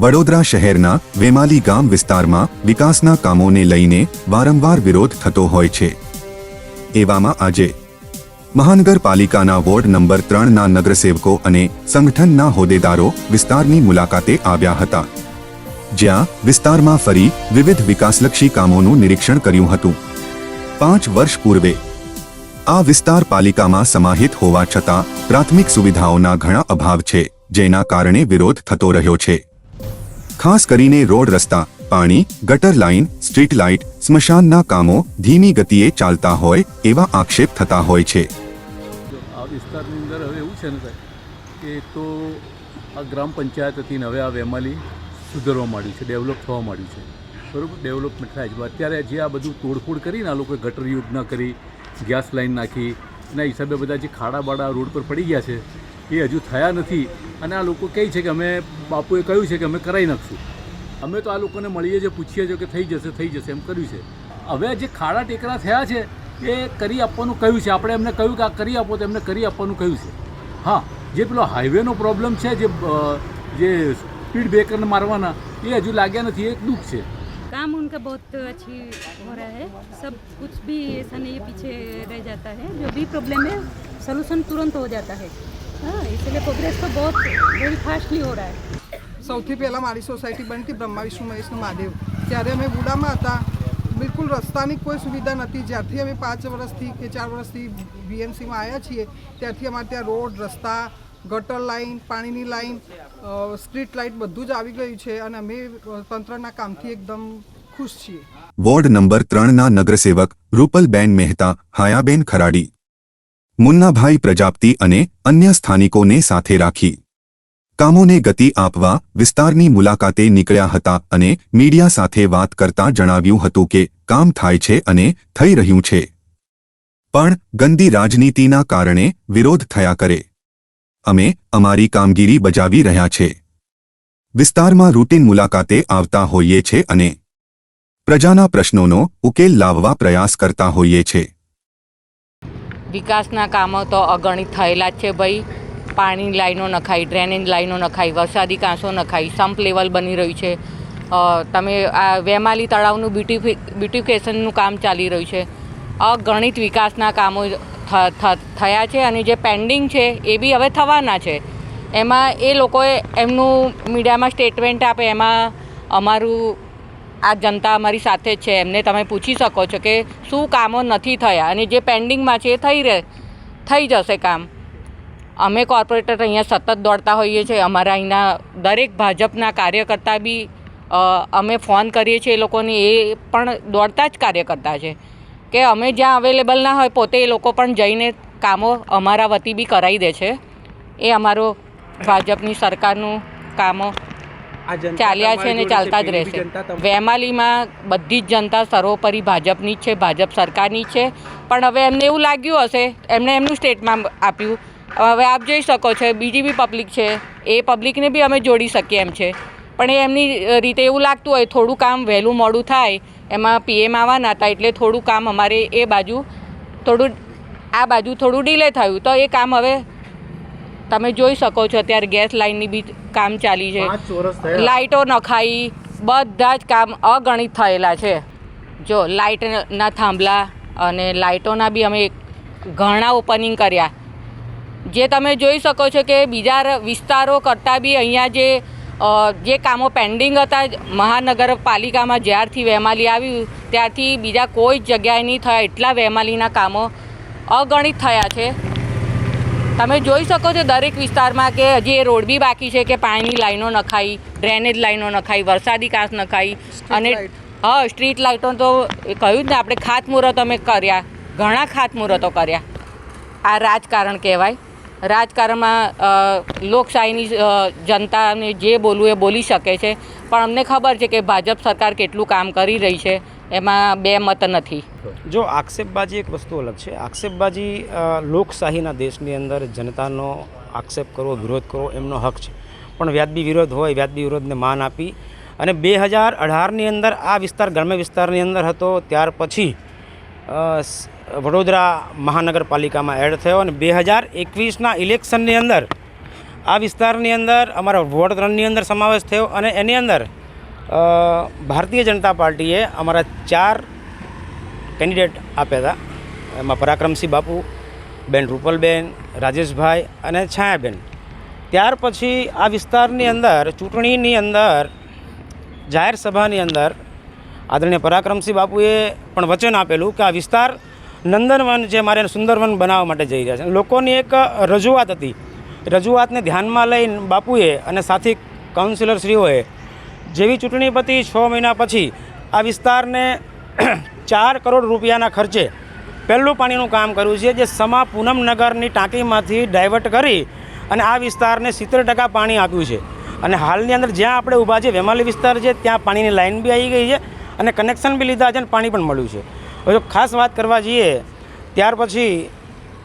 વડોદરા શહેરના વેમાલી ગામ વિસ્તારમાં વિકાસના કામોને લઈને વારંવાર વિરોધ થતો હોય છે। એવામાં આજે મહાનગરપાલિકાના વોર્ડ નંબર 3ના નગરસેવકો અને સંગઠનના હોદ્દેદારો વિસ્તારની મુલાકાતે આવ્યા હતા, જ્યાં વિસ્તારમાં ફરી વિવિધ વિકાસલક્ષી કામોનું નિરીક્ષણ કર્યું હતું। 5 વર્ષ પૂર્વે આ વિસ્તાર પાલિકામાં સમાહિત હોવા છતાં પ્રાથમિક સુવિધાઓના ઘણા અભાવ છે, જેના કારણે વિરોધ થતો રહ્યો છે। ખાસ કરીને રોડ, રસ્તા, પાણી, ગટર લાઇન, સ્ટ્રીટ લાઇટ, સ્મશાનના કામો ધીમી ગતિએ ચાલતા હોય એવા આક્ષેપ થતા હોય છે। આ વિસ્તારની અંદર હવે એવું છે ને કે તો આ ગ્રામ પંચાયત હતી ને હવે આ વેમાલી સુધરવા માંડ્યું છે, ડેવલપ થવા માંડ્યું છે, બરાબર, ડેવલપમેન્ટ થાય છે। અત્યારે જે આ બધું તોડફોડ કરીને આ લોકોએ ગટર યોજના કરી, ગેસ લાઇન નાખી, એના હિસાબે બધા જે ખાડા બાડા રોડ પર પડી ગયા છે એ હજુ થયા નથી। અને આ લોકો કહે છે કે અમે, બાપુએ કહ્યું છે કે અમે કરાવી નાખશું। અમે તો આ લોકોને મળીએ છીએ, પૂછીએ છીએ કે થઈ જશે એમ કર્યું છે। હવે જે ખાડા ટેકરા થયા છે એ કરી આપવાનું કહ્યું છે, આપણે એમને કહ્યું કે આ કરી આપો તો એમને કરી આપવાનું કહ્યું છે। હા, જે પેલો હાઈવેનો પ્રોબ્લેમ છે, જે स्पीड ब्रेकर मारवाना ये हजू लाग्या नहीं, एक दुख से काम उनका बहुत अच्छी हो रहा है। सब कुछ भी ऐसा नहीं है पीछे रह जाता है, जो भी प्रॉब्लम है सोल्यूशन तुरंत हो जाता है। हाँ, इसलिए प्रोग्रेस तो बहुत वेरी फास्टली हो रहा है। સૌથી પહેલાં મારી સોસાયટી બની હતી બ્રહ્મા વિષ્ણુ મહેશનું મહાદેવ, ત્યારે અમે બુડામાં હતા, બિલકુલ રસ્તાની કોઈ સુવિધા નથી। જ્યારથી અમે 5 વર્ષથી કે 4 વર્ષથી બીએમસીમાં આવ્યા છીએ ત્યારથી અમારે ત્યાં રોડ, રસ્તા, ગટર લાઇન, પાણીની લાઇન, સ્ટ્રીટ લાઇટ બધું જ આવી ગયું છે અને અમે તંત્રના કામથી એકદમ ખુશ છીએ। વોર્ડ નંબર 3ના નગરસેવક રૂપલબેન મહેતા, હાયાબેન ખરાડી, મુન્નાભાઈ પ્રજાપતિ અને અન્ય સ્થાનિકોને સાથે રાખી કામોને ગતિ આપવા વિસ્તારની મુલાકાતે નીકળ્યા હતા અને મીડિયા સાથે વાત કરતા જણાવ્યું હતું કે કામ થાય છે અને થઈ રહ્યું છે, પણ ગંદી રાજનીતિના કારણે વિરોધ થયા કરે। અમે અમારી કામગીરી બજાવી રહ્યા છે, વિસ્તારમાં રૂટીન મુલાકાતે આવતા હોઈએ છે અને પ્રજાના પ્રશ્નોનો ઉકેલ લાવવા પ્રયાસ કરતા હોઈએ છે। વિકાસના કામો તો અગણિત થયેલા જ છે ભાઈ। પાણી લાઈનો નખાઈ, ડ્રેનેજ લાઈનો નખાઈ, વરસાદી કાંસો નખાઈ, સંપ લેવલ બની રહ્યું છે। તમે આ વેમાલી તળાવનું બ્યુટિફિકેશનનું કામ ચાલી રહ્યું છે। અગણિત વિકાસના કામો થયા છે અને જે પેન્ડિંગ છે એ બી હવે થવાના છે। એમાં એ લોકોએ એમનું મીડિયામાં સ્ટેટમેન્ટ આપે, એમાં અમારું આ જનતા અમારી સાથે જ છે, એમને તમે પૂછી શકો છો કે શું કામો નથી થયા અને જે પેન્ડિંગમાં છે એ થઈ જશે કામ। અમે કોર્પોરેટર અહીંયા સતત દોડતા હોઈએ છીએ, અમારા અહીંના દરેક ભાજપના કાર્યકર્તા બી અમે ફોન કરીએ છીએ એ લોકોને, એ પણ દોડતા જ કાર્યકર્તા છે કે અમે જ્યાં અવેલેબલ ના હોય પોતે એ લોકો પણ જઈને કામો અમારા વતી બી કરાવી દે છે। એ અમારો ભાજપની સરકારનું કામો ચાલ્યા છે ને ચાલતા જ રહેશે। વેમાલીમાં બધી જ જનતા સર્વોપરી ભાજપની જ છે, ભાજપ સરકારની જ છે, પણ હવે એમને એવું લાગ્યું હશે, એમને એમનું સ્ટેટમાં આપ્યું। હવે આપ જોઈ શકો છો બીજી બી પબ્લિક છે, એ પબ્લિકને બી અમે જોડી શકીએ એમ છે, પણ એ એમની રીતે એવું લાગતું હોય થોડું કામ વહેલું મોડું થાય, એમાં પીએમ આવવાના હતા એટલે થોડું કામ અમારે એ બાજુ થોડું, આ બાજુ થોડું ડીલે થયું, તો એ કામ હવે તમે જોઈ શકો છો। અત્યારે ગેસ લાઇનની બી કામ ચાલી છે, લાઇટો નખાઈ, બધા જ કામ અગણિત થયેલા છે। જો લાઇટના થાંભલા અને લાઇટોના બી અમે ઘણા ઓપનિંગ કર્યા, જે તમે જોઈ શકો છો કે બીજા વિસ્તારો કરતાં બી અહીંયા જે કામો પેન્ડિંગ હતા મહાનગરપાલિકામાં જ્યારથી વેમાલી આવ્યું ત્યારથી બીજા કોઈ જ જગ્યાએ નહીં થયા, એટલા વેમાલીના કામો અગણિત થયા છે। તમે જોઈ શકો છો દરેક વિસ્તારમાં કે હજી એ રોડ બી બાકી છે કે પાણીની લાઈનો નખાઈ, ડ્રેનેજ લાઈનો નખાઈ, વરસાદી કાંસ નખાઈ અને હા સ્ટ્રીટ લાઇટો તો કહ્યું જ ને આપણે ખાતમુહૂર્ત અમે કર્યા, ઘણા ખાતમુહૂર્તો કર્યા। આ રાજકારણ કહેવાય। રાજકારણમાં લોકશાહીની જનતાને જે બોલવું એ બોલી શકે છે, પણ અમને ખબર છે કે ભાજપ સરકાર કેટલું કામ કરી રહી છે, એમાં બે મત નથી। જો આક્ષેપબાજી એક વસ્તુ અલગ છે, આક્ષેપબાજી લોકશાહીના દેશની અંદર જનતાનો આક્ષેપ કરવો, વિરોધ કરવો એમનો હક છે, પણ વ્યાજબી વિરોધ હોય, વ્યાજબી વિરોધને માન આપી અને 2018ની અંદર આ વિસ્તાર ગ્રામ્ય વિસ્તારની અંદર હતો, ત્યાર પછી વડોદરા મહાનગરપાલિકામાં એડ થયો અને 2021ના ઇલેક્શનની અંદર આ વિસ્તારની અંદર અમારા વોર્ડ 3ની અંદર સમાવેશ થયો અને એની અંદર ભારતીય જનતા પાર્ટીએ અમારા 4 કેન્ડિડેટ આપ્યા હતા. એમાં પરાક્રમસિંહ બાપુ, બેન રૂપલબેન, રાજેશભાઈ અને છાયાબેન. ત્યાર પછી આ વિસ્તારની અંદર ચૂંટણીની અંદર જાહેર સભાની અંદર આદરણીય પરાક્રમસિંહ બાપુએ પણ વચન આપેલું કે આ વિસ્તાર નંદનવન જે મારે સુંદરવન બનાવવા માટે જઈ રહ્યા છે. લોકોની એક રજૂઆત હતી. રજૂઆતને ધ્યાનમાં લઈને બાપુએ અને સાથી કાઉન્સિલરશ્રીઓએ જેવી ચૂંટણી પતી 6 મહિના પછી આ વિસ્તારને 4 કરોડ રૂપિયાના ખર્ચે પહેલું પાણીનું કામ કર્યું છે, જે સમા પૂનમનગરની ટાંકીમાંથી ડાયવર્ટ કરી અને આ વિસ્તારને 70% પાણી આપ્યું છે. અને હાલની અંદર જ્યાં આપણે ઊભા છે વેમાલી વિસ્તાર છે, ત્યાં પાણીની લાઇન બી આવી ગઈ છે અને કનેક્શન બી લીધા છે અને પાણી પણ મળ્યું છે. હવે જો ખાસ વાત કરવા જઈએ ત્યાર પછી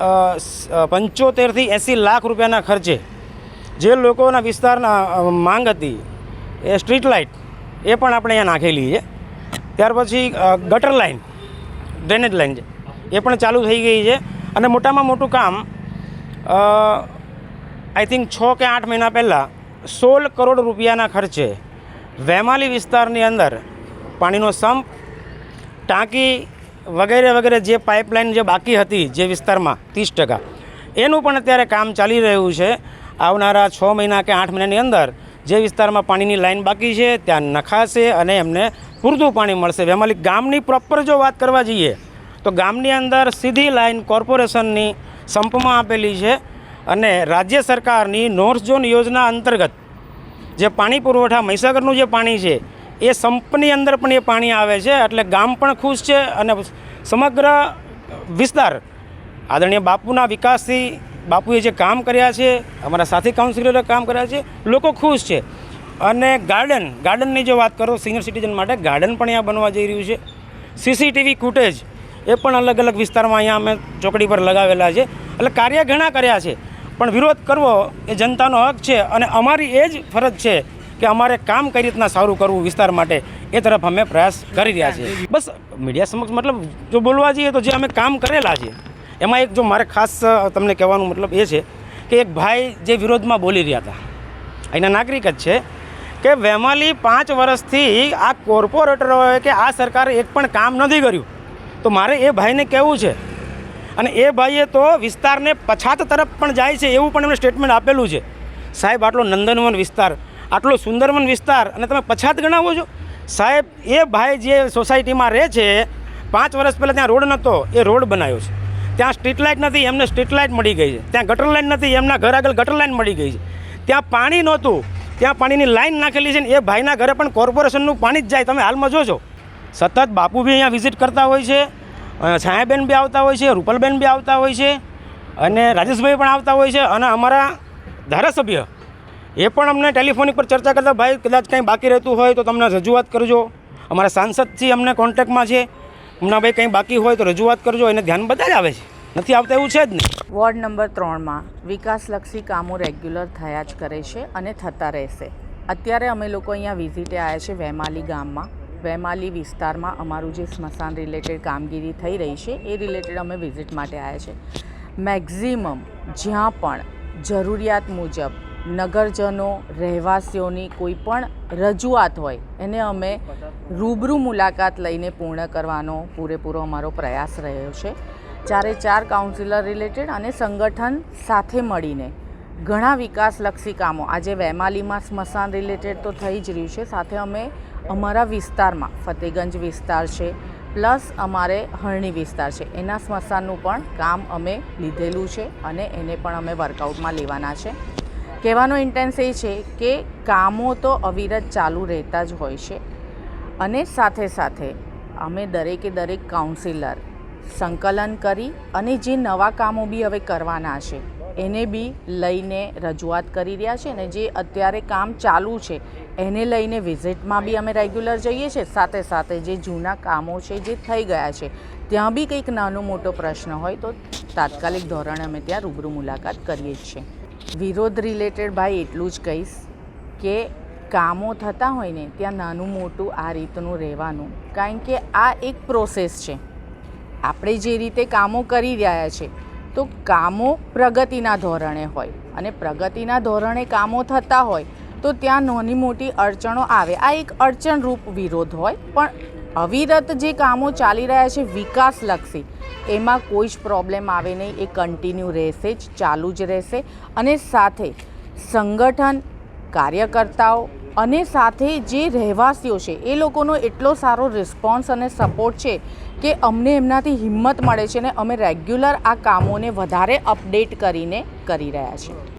75 થી 80 લાખ રૂપિયાના ખર્ચે જે લોકોના વિસ્તારના માંગ હતી એ સ્ટ્રીટ લાઇટ એ પણ આપણે અહીંયા નાખેલી છે. ત્યાર પછી ગટર લાઇન, ડ્રેનેજ લાઇન છે એ પણ ચાલુ થઈ ગઈ છે. અને મોટામાં મોટું કામ આઈ થિંક 6 કે 8 મહિના પહેલાં 16 કરોડ રૂપિયાના ખર્ચે વેમાલી વિસ્તારની અંદર પાણીનો સંપ, ટાંકી વગેરે વગેરે જે પાઇપલાઇન જે બાકી હતી જે વિસ્તારમાં 30%, એનું પણ અત્યારે કામ ચાલી રહ્યું છે. આવનારા 6 મહિના કે 8 મહિનાની અંદર જે વિસ્તારમાં પાણીની લાઇન બાકી છે ત્યાં નખાશે અને એમને પૂરતું પાણી મળશે. વેમાલી ગામની પ્રોપર જો વાત કરવા જઈએ તો ગામની અંદર સીધી લાઇન કોર્પોરેશનની સંપમાં આપેલી છે અને રાજ્ય સરકારની નોર્થ ઝોન યોજના અંતર્ગત જે પાણી પુરવઠા મહીસાગરનું જે પાણી છે એ સંપની અંદર પણ એ પાણી આવે છે. એટલે ગામ પણ ખુશ છે અને સમગ્ર વિસ્તાર આદરણીય બાપુના વિકાસથી બાપુએ જે કામ કર્યા છે, અમારા સાથી કાઉન્સિલરે કામ કર્યા છે, લોકો ખુશ છે. અને ગાર્ડનની જો વાત કરો સિનિયર સિટીઝન માટે ગાર્ડન પણ અહીંયા બનવા જઈ રહ્યું છે. સીસીટીવી ફૂટેજ એ પણ અલગ અલગ વિસ્તારમાં અહીંયા અમે ચોકડી પર લગાવેલા છે. એટલે કાર્ય ઘણા કર્યા છે, પણ વિરોધ કરવો એ જનતાનો હક છે અને અમારી એ જ ફરજ છે કે અમારે કામ કઈ રીતના સારું કરવું વિસ્તાર માટે એ તરફ અમે પ્રયાસ કરી રહ્યા છીએ. બસ મીડિયા સમક્ષ મતલબ જો બોલવા જઈએ તો જે અમે કામ કરેલા છે એમાં એક જો મારે ખાસ તમને કહેવાનું મતલબ એ છે કે એક ભાઈ જે વિરોધમાં બોલી રહ્યા હતા, અહીંના નાગરિક જ છે, કે વેમાલી 5 વર્ષથી આ કોર્પોરેટરોએ કે આ સરકારે એક પણ કામ નથી કર્યું. તો મારે એ ભાઈને કહેવું છે અને એ ભાઈએ તો વિસ્તારને પછાત તરફ પણ જાય છે એવું પણ એમણે સ્ટેટમેન્ટ આપેલું છે. સાહેબ, આટલો નંદનવન વિસ્તાર, આટલો સુંદરવન વિસ્તાર અને તમે પછાત ગણાવો છો? સાહેબ, એ ભાઈ જે સોસાયટીમાં રહે છે 5 વર્ષ પહેલાં ત્યાં રોડ નહોતો, એ રોડ બનાવ્યો છે. ત્યાં સ્ટ્રીટ લાઇટ નથી, એમને સ્ટ્રીટ લાઇટ મળી ગઈ છે. ત્યાં ગટર લાઇન નથી, એમના ઘર આગળ ગટર લાઇન મળી ગઈ છે. ત્યાં પાણી નહોતું, ત્યાં પાણીની લાઇન નાખેલી છે ને એ ભાઈના ઘરે પણ કોર્પોરેશનનું પાણી જ જાય. તમે હાલમાં જોજો, સતત બાપુ બી અહીંયા વિઝિટ કરતા હોય છે, છાયાબેન બી આવતા હોય છે, રૂપલબેન બી આવતા હોય છે અને રાજેશભાઈ પણ આવતા હોય છે. અને અમારા ધારાસભ્ય એ પણ અમને ટેલિફોનિક પર ચર્ચા કરતા, ભાઈ કદાચ કંઈ બાકી રહેતું હોય તો તમને રજૂઆત કરજો. અમારા સાંસદથી અમને કોન્ટેક્ટમાં છે, હમણાં ભાઈ કંઈ બાકી હોય તો રજૂઆત કરજો. એને ધ્યાન બધા જ આવે છે, નથી આવતા એવું છે જ નહીં. વોર્ડ નંબર 3માં વિકાસલક્ષી કામો રેગ્યુલર થયા જ કરે છે અને થતા રહેશે. અત્યારે અમે લોકો અહીંયા વિઝિટે આવ્યા છે વેમાલી ગામમાં. વેમાલી વિસ્તારમાં અમારું જે સ્મશાન રિલેટેડ કામગીરી થઈ રહી છે એ રિલેટેડ અમે વિઝિટ માટે આવ્યા છે. મેક્ઝિમમ જ્યાં પણ જરૂરિયાત મુજબ નગરજનો, રહેવાસીઓની કોઈ પણ રજૂઆત હોય એને અમે રૂબરૂ મુલાકાત લઈને પૂર્ણ કરવાનો પૂરેપૂરો અમારો પ્રયાસ રહ્યો છે. 4 કાઉન્સિલર રિલેટેડ અને સંગઠન સાથે મળીને ઘણા વિકાસલક્ષી કામો આજે વેમાલીમાં સ્મશાન રિલેટેડ તો થઈ જ રહ્યું છે, સાથે અમે અમારા વિસ્તારમાં ફતેગંજ વિસ્તાર છે પ્લસ અમારે હરણી વિસ્તાર છે એના સ્મશાનનું પણ કામ અમે લીધેલું છે અને એને પણ અમે વર્કઆઉટમાં લેવાના છે. કહેવાનો ઇન્ટેન્સ એ છે કે કામો તો અવિરત ચાલુ રહેતા જ હોય છે અને સાથે સાથે અમે દરેકે દરેક કાઉન્સિલર સંકલન કરી અને જે નવા કામો બી હવે કરવાના છે એને બી લઈને રજૂઆત કરી રહ્યા છે અને જે અત્યારે કામ ચાલુ છે એને લઈને વિઝિટમાં બી અમે રેગ્યુલર જઈએ છીએ. સાથે સાથે જે જૂના કામો છે જે થઈ ગયા છે ત્યાં બી કંઈક નાનો મોટો પ્રશ્ન હોય તો તાત્કાલિક ધોરણે અમે ત્યાં રૂબરૂ મુલાકાત કરીએ જ છીએ. વિરોધ રિલેટેડ ભાઈ એટલું જ કહીશ કે કામો થતા હોય ને ત્યાં નાનું મોટું આ રીતનું રહેવાનું, કારણ કે આ એક પ્રોસેસ છે. આપણે જે રીતે કામો કરી રહ્યા છે તો કામો પ્રગતિના ધોરણે હોય અને પ્રગતિના ધોરણે કામો થતા હોય તો ત્યાં નાની મોટી અડચણો આવે. આ એક અડચણરૂપ વિરોધ હોય, પણ અવિરત જે કામો ચાલી રહ્યા છે વિકાસલક્ષી, એમાં કોઈ જ પ્રોબ્લેમ આવે નહીં. એ કન્ટિન્યુ રહેશે જ, ચાલુ જ રહેશે. અને સાથે સંગઠન, કાર્યકર્તાઓ અને સાથે જે રહેવાસીઓ છે એ લોકોનો એટલો સારો રિસ્પોન્સ અને સપોર્ટ છે કે અમને એમનાથી હિંમત મળે છે ને અમે રેગ્યુલર આ કામોને વધારે અપડેટ કરીને કરી રહ્યા છીએ.